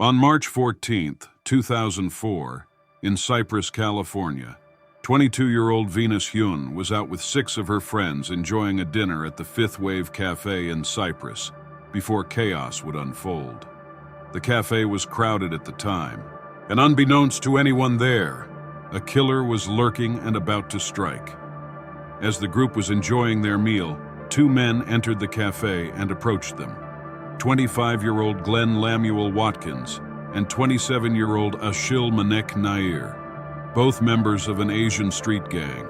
On March 14, 2004, in Cypress, California, 22-year-old Venus Hyun was out with 6 of her friends enjoying a dinner at the Fifth Wave Cafe in Cypress before chaos would unfold. The cafe was crowded at the time, and unbeknownst to anyone there, a killer was lurking and about to strike. As the group was enjoying their meal, 2 men entered the cafe and approached them. 25-year-old Glenn Lamuel Watkins and 27-year-old Ashil Manek Nair, both members of an Asian street gang,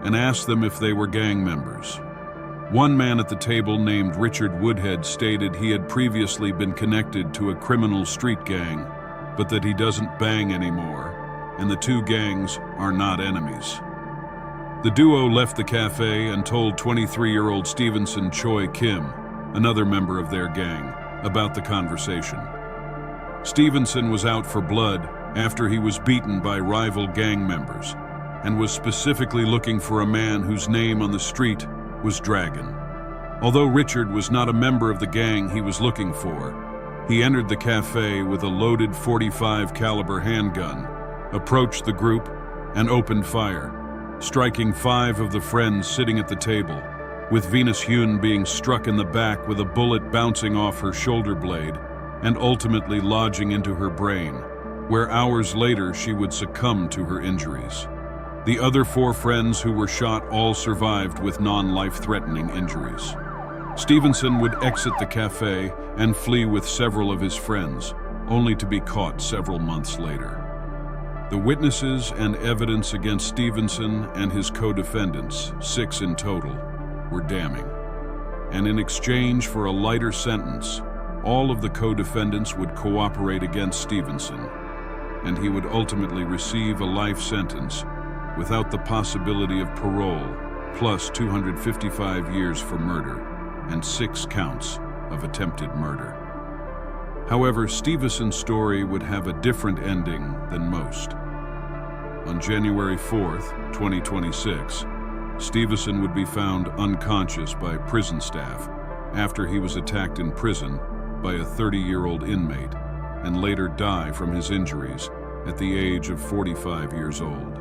and asked them if they were gang members. One man at the table named Richard Woodhead stated he had previously been connected to a criminal street gang, but that he doesn't bang anymore, and the 2 gangs are not enemies. The duo left the cafe and told 23-year-old Stevenson Choi Kim, another member of their gang, about the conversation. Stevenson was out for blood after he was beaten by rival gang members and was specifically looking for a man whose name on the street was Dragon. Although Richard was not a member of the gang he was looking for, he entered the cafe with a loaded .45 caliber handgun, approached the group, and opened fire, striking 5 of the friends sitting at the table, with Venus Hyun being struck in the back with a bullet bouncing off her shoulder blade and ultimately lodging into her brain, where hours later she would succumb to her injuries. The other 4 friends who were shot all survived with non-life-threatening injuries. Stevenson would exit the cafe and flee with several of his friends, only to be caught several months later. The witnesses and evidence against Stevenson and his co-defendants, 6 in total, were damning. And in exchange for a lighter sentence, all of the co-defendants would cooperate against Stevenson, and he would ultimately receive a life sentence without the possibility of parole, plus 255 years for murder and 6 counts of attempted murder. However, Stevenson's story would have a different ending than most. On January 4th, 2026, Stevenson would be found unconscious by prison staff after he was attacked in prison by a 30-year-old inmate and later die from his injuries at the age of 45 years old.